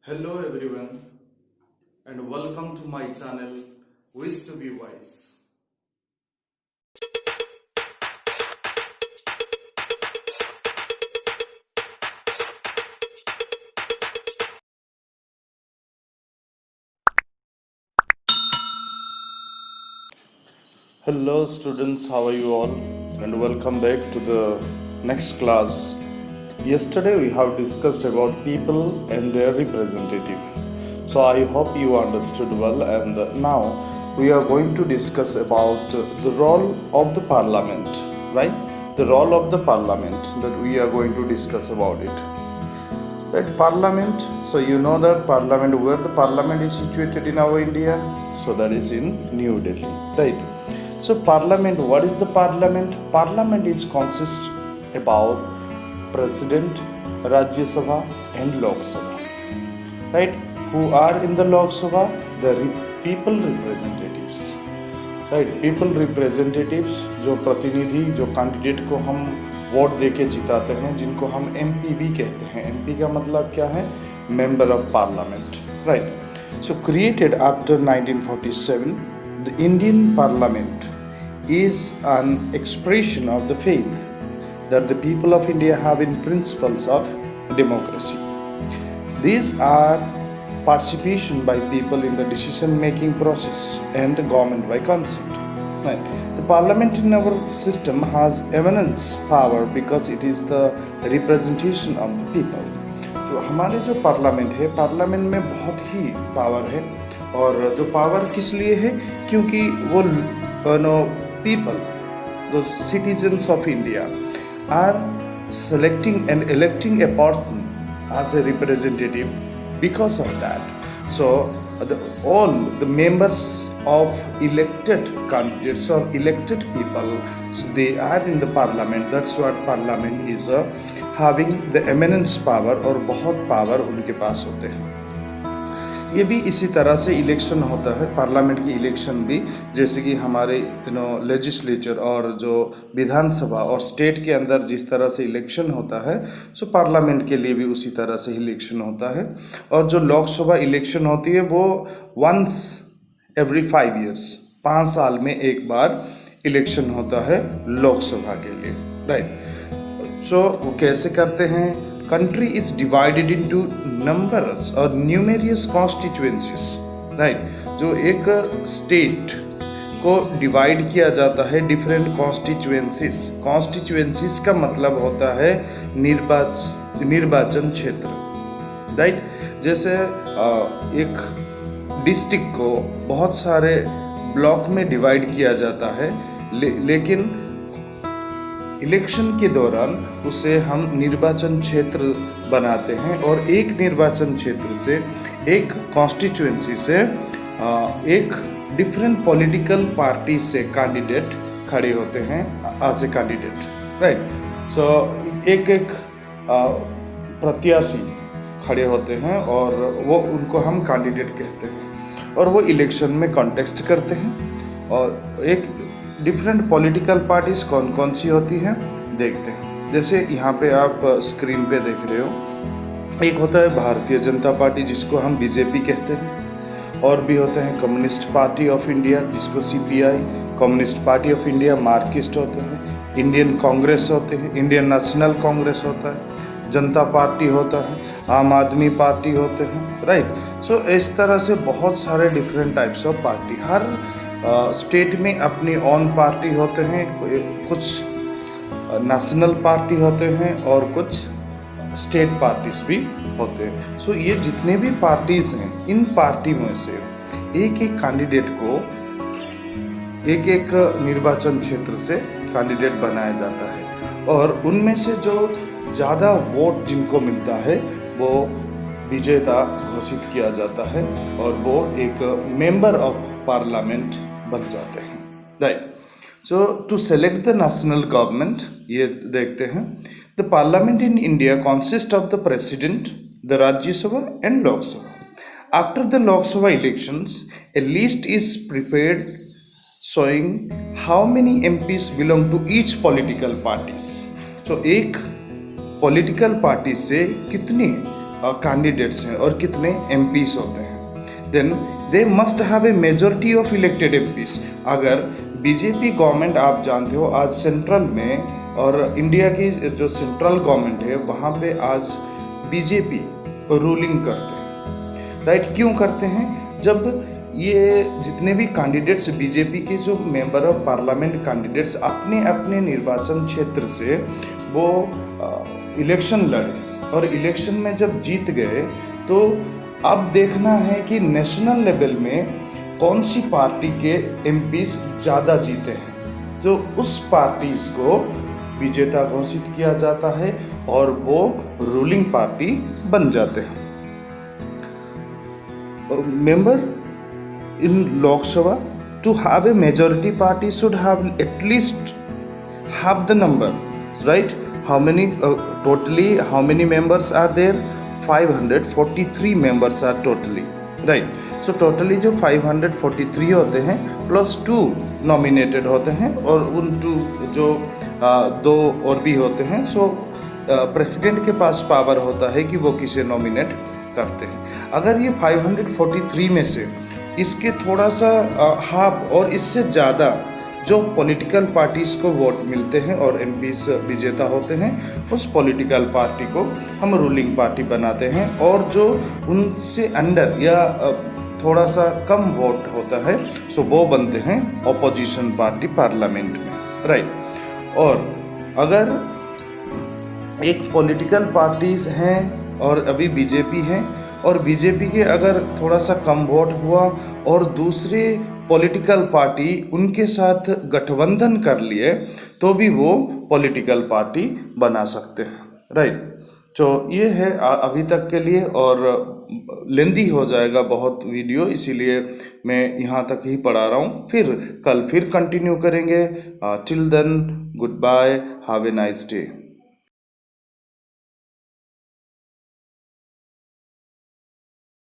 Hello everyone and welcome to my channel Wish to be Wise. Hello students, how are you all? And welcome back to the next class. Yesterday we have discussed about people and their representative. So I hope you understood well, and now we are going to discuss about the role of the parliament, right? The role of the parliament, that we are going to discuss about it. Right, parliament. So you know that parliament, where the parliament is situated in our India. So that is in New Delhi, right? So parliament, what is the parliament? Parliament is consists about president, Rajya Sabha and Lok Sabha, right? Who are in the Lok Sabha? The people representatives, right? People representatives, जो प्रतिनिधि, जो candidate को हम vote देके जिताते हैं, जिनको हम MP भी कहते हैं. एमपी का मतलब क्या है? Member of parliament, right? So created after 1947, the Indian Parliament is an expression of the faith that the people of India have in principles of democracy. These are participation by people in the decision-making process and government by concept. Right. The parliament in our system has immense power because it is the representation of the people. तो हमारे जो parliament है, parliament में बहुत ही power है. और जो power किस लिए है? क्योंकि वो पीपल, दो citizens of India are selecting and electing a person as a representative because of that. So all the members of elected candidates or elected people, so they are in the parliament. That's what parliament is, having the eminence power, और बहुत power उनके पास होते हैं. ये भी इसी तरह से इलेक्शन होता है, पार्लियामेंट की इलेक्शन भी, जैसे कि हमारे लेजिस्लेचर और जो विधानसभा और स्टेट के अंदर जिस तरह से इलेक्शन होता है, सो पार्लियामेंट के लिए भी उसी तरह से इलेक्शन होता है. और जो लोकसभा इलेक्शन होती है वो वंस एवरी 5 years, 5 साल में एक बार इलेक्शन होता है लोकसभा के लिए, राइट? सो वो कैसे करते हैं? Country is divided into numbers or numerous constituencies, right? जो एक स्टेट को डिवाइड किया जाता है डिफरेंट कॉन्स्टिट्यूएंसीज. कॉन्स्टिट्यूएंसीज का मतलब होता है निर्वाचन क्षेत्र, राइट? जैसे एक डिस्ट्रिक्ट को बहुत सारे ब्लॉक में डिवाइड किया जाता है, लेकिन इलेक्शन के दौरान उसे हम निर्वाचन क्षेत्र बनाते हैं, और एक निर्वाचन क्षेत्र से, एक कॉन्स्टिट्यूएंसी से एक डिफरेंट पॉलिटिकल पार्टी से कैंडिडेट खड़े होते हैं एज ए कैंडिडेट, राइट? सो एक प्रत्याशी खड़े होते हैं और वो उनको हम कैंडिडेट कहते हैं, और वो इलेक्शन में कॉन्टेस्ट करते हैं. और एक डिफरेंट पॉलिटिकल पार्टीज कौन कौन सी होती हैं देखते हैं. जैसे यहाँ पे आप स्क्रीन पे देख रहे हो, एक होता है भारतीय जनता पार्टी जिसको हम बीजेपी कहते हैं, और भी होते हैं कम्युनिस्ट पार्टी ऑफ इंडिया जिसको CPI, communist party of India Marxist होते हैं, इंडियन कांग्रेस होते हैं, इंडियन नेशनल कांग्रेस होता है, जनता पार्टी होता है, आम आदमी पार्टी होते हैं, राइट? सो इस तरह से बहुत सारे different types of party, her state में अपनी ओन पार्टी होते हैं. कुछ नेशनल पार्टी होते हैं और कुछ स्टेट पार्टीज भी होते हैं. सो ये जितने भी पार्टीज हैं, इन पार्टी में से एक एक कैंडिडेट को एक एक निर्वाचन क्षेत्र से कैंडिडेट बनाया जाता है, और उनमें से जो ज़्यादा वोट जिनको मिलता है वो विजेता घोषित किया जाता है, और वो एक मेंबर ऑफ पार्लियामेंट बन जाते हैं, right? So to select the national government, ये देखते हैं. The parliament in India consist of the president, the Rajya Sabha and Lok Sabha. After the Lok Sabha elections, a list is prepared showing how many MPs belong to each political parties. तो एक political party से कितने candidates हैं और कितने एमपीस होते हैं, then they must have a majority of elected MPs. अगर बीजेपी गवर्नमेंट, आप जानते हो आज सेंट्रल में, और इंडिया की जो सेंट्रल गवर्नमेंट है वहाँ पे आज बीजेपी रूलिंग करते हैं, राइट। क्यों करते हैं? जब ये जितने भी कैंडिडेट्स बीजेपी के जो मेंबर ऑफ पार्लियामेंट कैंडिडेट्स अपने अपने निर्वाचन क्षेत्र से वो इलेक्शन लड़े और इलेक्शन में जब जीत गए, तो अब देखना है कि नेशनल लेवल में कौन सी पार्टी के एमपीस ज़्यादा जीते हैं, तो उस पार्टीज को विजेता घोषित किया जाता है और वो रूलिंग पार्टी बन जाते हैं। Member in Lok Sabha to have a majority party should have at least half the number, right? How many members are there? 543 members are totally, right? So totally जो 543 होते हैं प्लस 2 नॉमिनेटेड होते हैं और उन 2 जो 2 और भी होते हैं। सो प्रेसिडेंट के पास पावर होता है कि वो किसे नॉमिनेट करते हैं। अगर ये 543 में से इसके थोड़ा सा हाफ और इससे ज़्यादा जो पॉलिटिकल पार्टीज को वोट मिलते हैं और एमपीस विजेता होते हैं, उस पॉलिटिकल पार्टी को हम रूलिंग पार्टी बनाते हैं, और जो उनसे अंडर या थोड़ा सा कम वोट होता है सो वो बनते हैं ऑपोजिशन पार्टी पार्लियामेंट में, राइट। और अगर एक पॉलिटिकल पार्टीज हैं और अभी बीजेपी है, और बीजेपी के अगर थोड़ा सा कम वोट हुआ और दूसरे पॉलिटिकल पार्टी उनके साथ गठबंधन कर लिए, तो भी वो पॉलिटिकल पार्टी बना सकते हैं, राइट। तो ये है अभी तक के लिए, और लेंदी हो जाएगा बहुत वीडियो, इसीलिए मैं यहाँ तक ही पढ़ा रहा हूँ। फिर कल फिर कंटिन्यू करेंगे। Till then goodbye, have a nice day.